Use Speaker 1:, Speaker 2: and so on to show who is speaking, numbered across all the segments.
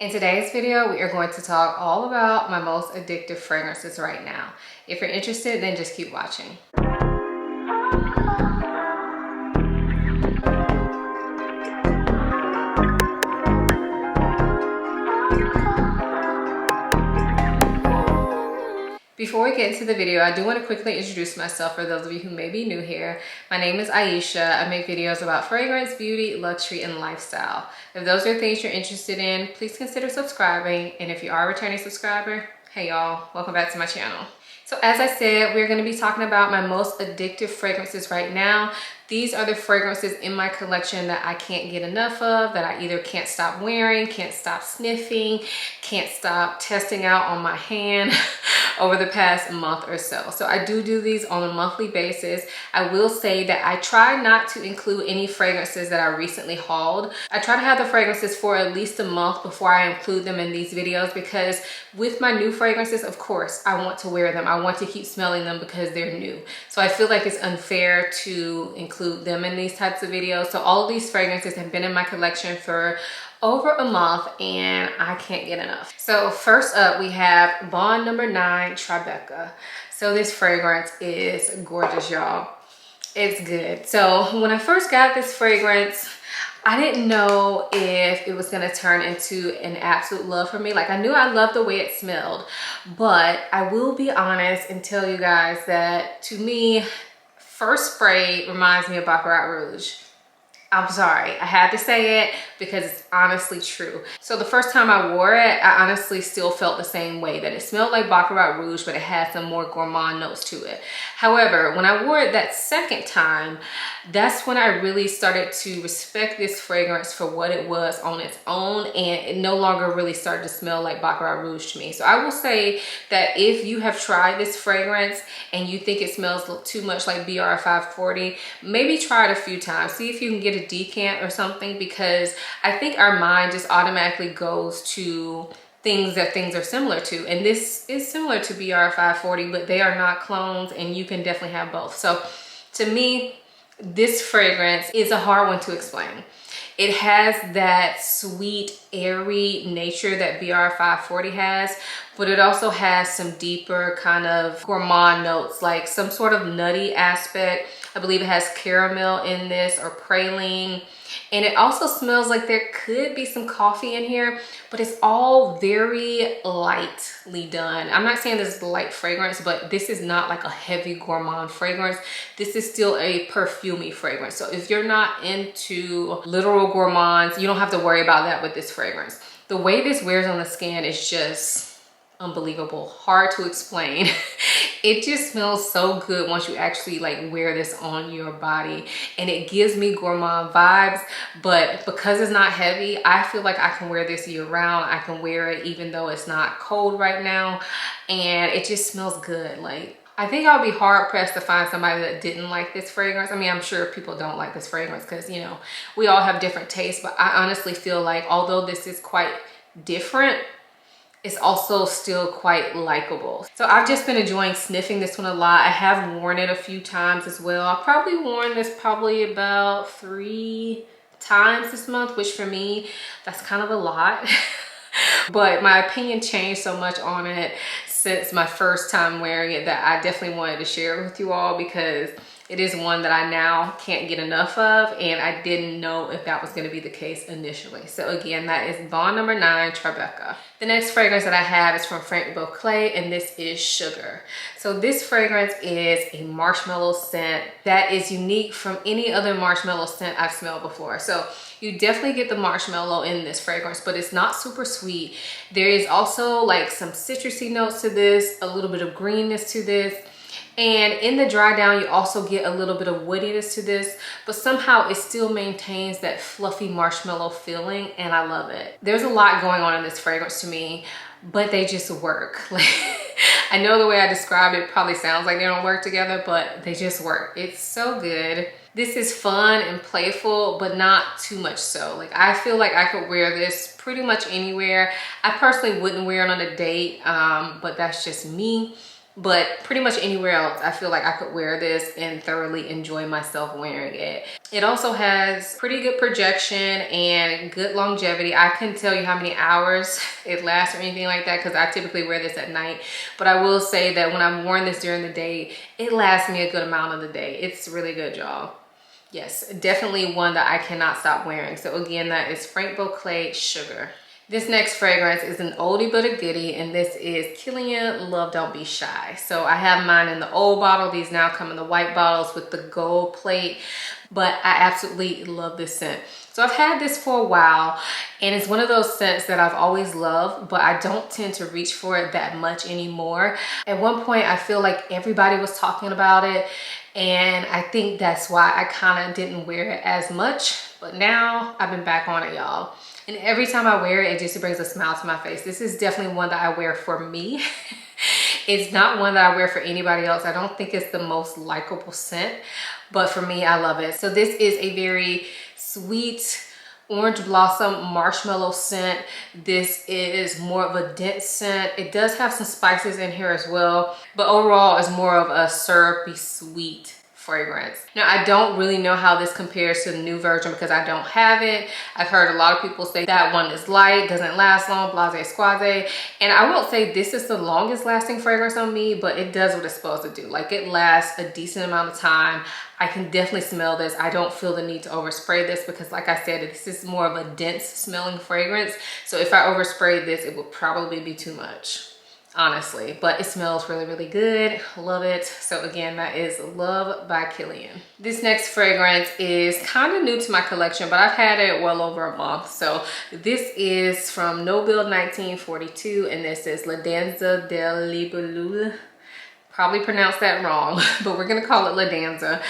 Speaker 1: In today's video, we are going to talk all about my most addictive fragrances right now. If you're interested, then just keep watching. Before we get into the video, I do want to quickly introduce myself for those of you who may be new here. My name is Aisha. I make videos about fragrance, beauty, luxury, and lifestyle. If those are things you're interested in, please consider subscribing. And if you are a returning subscriber, hey y'all, welcome back to my channel. So as I said, we're going to be talking about my most addictive fragrances right now. These are the fragrances in my collection that I can't get enough of, that I either can't stop wearing, can't stop sniffing, can't stop testing out on my hand over the past month or so. So I do these on a monthly basis. I will say that I try not to include any fragrances that I recently hauled. I try to have the fragrances for at least a month before I include them in these videos, because with my new fragrances, of course, I want to wear them. I want to keep smelling them because they're new. So I feel like it's unfair to include them in these types of videos. So all of these fragrances have been in my collection for over a month and I can't get enough. So first up, we have Bond number 9 Tribeca. So this fragrance is gorgeous, y'all. It's good. So when I first got this fragrance, I didn't know if it was gonna turn into an absolute love for me. Like, I knew I loved the way it smelled, but I will be honest and tell you guys that to me, first spray reminds me of Baccarat Rouge. I'm sorry, I had to say it because it's honestly true. So the first time I wore it, I honestly still felt the same way, that it smelled like Baccarat Rouge, but it had some more gourmand notes to it. However, when I wore it that second time, that's when I really started to respect this fragrance for what it was on its own, and it no longer really started to smell like Baccarat Rouge to me. So I will say that if you have tried this fragrance and you think it smells too much like BR 540, maybe try it a few times. See if you can get a decant or something, because I think our mind just automatically goes to things that things are similar to, and this is similar to BR 540, but they are not clones, and you can definitely have both. So to me, this fragrance is a hard one to explain. It has that sweet, airy nature that BR 540 has, but it also has some deeper kind of gourmand notes, like some sort of nutty aspect. I believe it has caramel in this, or praline. And it also smells like there could be some coffee in here, but it's all very lightly done. I'm not saying this is a light fragrance, but this is not like a heavy gourmand fragrance. This is still a perfumey fragrance. So if you're not into literal gourmands, you don't have to worry about that with this fragrance. The way this wears on the skin is just unbelievable, hard to explain. It just smells so good once you actually like wear this on your body, and it gives me gourmand vibes. But because it's not heavy, I feel like I can wear this year round. I can wear it even though it's not cold right now, and it just smells good. Like, I think I'll be hard pressed to find somebody that didn't like this fragrance. I mean, I'm sure people don't like this fragrance because, you know, we all have different tastes, but I honestly feel like although this is quite different, it's also still quite likable. So I've just been enjoying sniffing this one a lot. I have worn it a few times as well. I've probably worn this about 3 times this month, which for me, that's kind of a lot. But my opinion changed so much on it since my first time wearing it that I definitely wanted to share it with you all, because it is one that I now can't get enough of, and I didn't know if that was going to be the case initially. So again, that is Bond number 9 Tribeca. The next fragrance that I have is from Frank Beauclair, and this is Sugar. So this fragrance is a marshmallow scent that is unique from any other marshmallow scent I've smelled before. So you definitely get the marshmallow in this fragrance, but it's not super sweet. There is also like some citrusy notes to this, a little bit of greenness to this. And in the dry down, you also get a little bit of woodiness to this, but somehow it still maintains that fluffy marshmallow feeling, and I love it. There's a lot going on in this fragrance to me, but they just work. Like, I know the way I described it probably sounds like they don't work together, but they just work. It's so good. This is fun and playful, but not too much so. Like, I feel like I could wear this pretty much anywhere. I personally wouldn't wear it on a date, but that's just me. But pretty much anywhere else, I feel like I could wear this and thoroughly enjoy myself wearing it. It also has pretty good projection and good longevity. I couldn't tell you how many hours it lasts or anything like that because I typically wear this at night. But I will say that when I've worn this during the day, it lasts me a good amount of the day. It's really good, y'all. Yes, definitely one that I cannot stop wearing. So again, that is Frank Beauclair Sugar. This next fragrance is an oldie but a goodie, and this is Killian Love Don't Be Shy. So I have mine in the old bottle. These now come in the white bottles with the gold plate, but I absolutely love this scent. So I've had this for a while, and it's one of those scents that I've always loved, but I don't tend to reach for it that much anymore. At one point, I feel like everybody was talking about it, and I think that's why I kind of didn't wear it as much, but now I've been back on it, y'all. And every time I wear it, it just brings a smile to my face. This is definitely one that I wear for me. It's not one that I wear for anybody else. I don't think it's the most likable scent, but for me, I love it. So this is a very sweet orange blossom marshmallow scent. This is more of a dense scent. It does have some spices in here as well, but overall it's more of a syrupy sweet fragrance. Now, I don't really know how this compares to the new version because I don't have it. I've heard a lot of people say that one is light, doesn't last long, blase squaze. And I won't say this is the longest lasting fragrance on me, but it does what it's supposed to do. Like, it lasts a decent amount of time. I can definitely smell this. I don't feel the need to overspray this because, like I said, this is more of a dense smelling fragrance. So if I overspray this, it would probably be too much, honestly. But it smells really, really good. Love it. So again, that is Love by Killian. This next fragrance is kind of new to my collection, but I've had it well over a month. So this is from No Build 1942, and this is La Danza del Libellule. Probably pronounced that wrong, but we're gonna call it La Danza.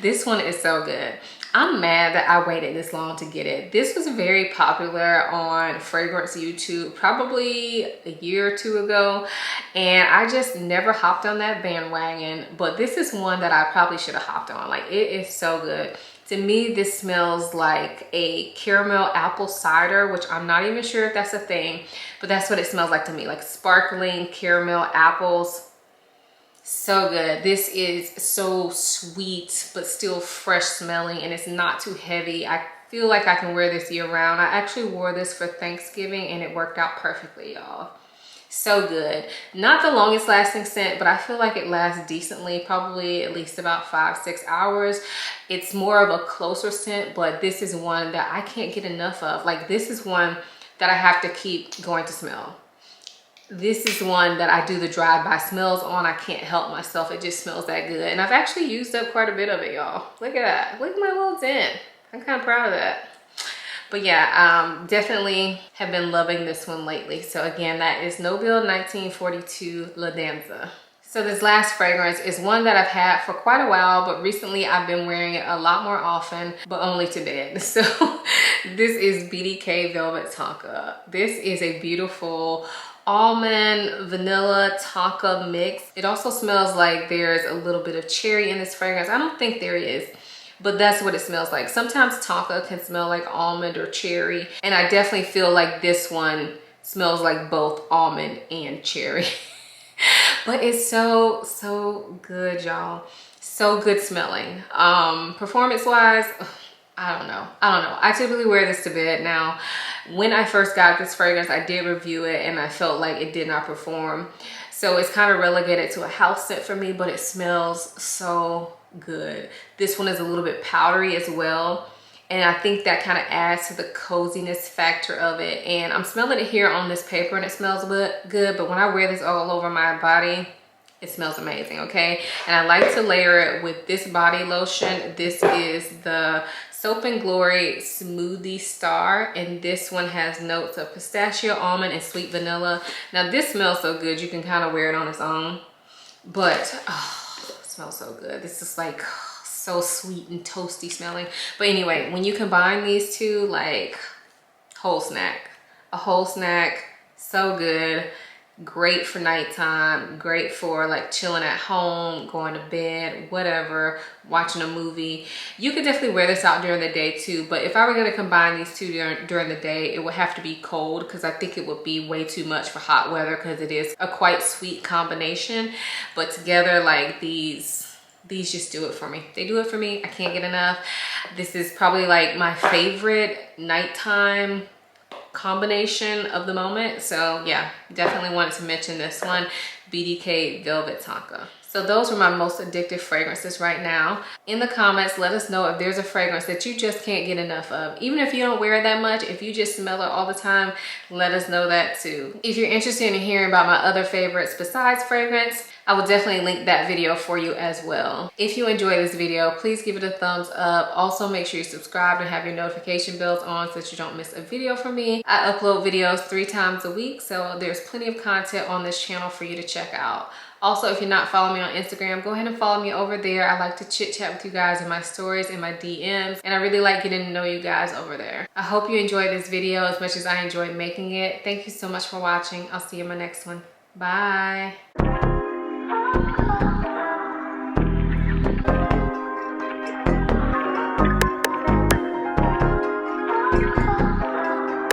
Speaker 1: This one is so good. I'm mad that I waited this long to get it. This was very popular on fragrance YouTube probably a year or two ago, and I just never hopped on that bandwagon, but this is one that I probably should have hopped on. Like, it is so good. To me, this smells like a caramel apple cider, which I'm not even sure if that's a thing, but that's what it smells like to me, like sparkling caramel apples. So good. This is so sweet but still fresh smelling, and it's not too heavy. I feel like I can wear this year round. I actually wore this for Thanksgiving and it worked out perfectly, y'all. So good. Not the longest lasting scent, but I feel like it lasts decently, probably at least about 5-6 hours. It's more of a closer scent, but this is one that I can't get enough of. Like, this is one that I have to keep going to smell. This is one that I do the drive-by smells on. I can't help myself. It just smells that good. And I've actually used up quite a bit of it, y'all. Look at that. Look at my little dent. I'm kind of proud of that. But yeah, definitely have been loving this one lately. So again, that is No Build 1942 La Danza. So this last fragrance is one that I've had for quite a while, but recently I've been wearing it a lot more often, but only to bed. So this is BDK Velvet Tonka. This is a beautiful almond vanilla tonka mix. It also smells like there's a little bit of cherry in this fragrance. I don't think there is, but that's what it smells like. Sometimes tonka can smell like almond or cherry, and I definitely feel like this one smells like both almond and cherry. But it's so good, y'all. So good smelling. Performance wise, I don't know. I typically wear this to bed. Now, when I first got this fragrance, I did review it and I felt like it did not perform. So it's kind of relegated to a house scent for me, but it smells so good. This one is a little bit powdery as well, and I think that kind of adds to the coziness factor of it. And I'm smelling it here on this paper and it smells good, but when I wear this all over my body, it smells amazing, okay? And I like to layer it with this body lotion. This is the Soap and Glory Smoothie Star, and this one has notes of pistachio, almond, and sweet vanilla. Now this smells so good, you can kind of wear it on its own, but oh, it smells so good. This is like so sweet and toasty smelling. But anyway, when you combine these two, like, whole snack. A whole snack, so good. Great for nighttime, great for like chilling at home, going to bed, whatever, watching a movie. You could definitely wear this out during the day too, but if I were going to combine these two during the day, it would have to be cold because I think it would be way too much for hot weather because it is a quite sweet combination. But together, like, these these just do it for me. They do it for me. I can't get enough. This is probably like my favorite nighttime combination of the moment. So yeah, definitely wanted to mention this one, BDK Velvet Tonka. So those were my most addictive fragrances right now. In the comments, let us know if there's a fragrance that you just can't get enough of. Even if you don't wear it that much, if you just smell it all the time, let us know that too. If you're interested in hearing about my other favorites besides fragrance, I will definitely link that video for you as well. If you enjoy this video, please give it a thumbs up. Also, make sure you subscribe and have your notification bells on so that you don't miss a video from me. I upload videos 3 times a week, so there's plenty of content on this channel for you to check out. Also, if you're not following me on Instagram, go ahead and follow me over there. I like to chit chat with you guys in my stories and my DMs, and I really like getting to know you guys over there. I hope you enjoyed this video as much as I enjoyed making it. Thank you so much for watching. I'll see you in my next one. Bye.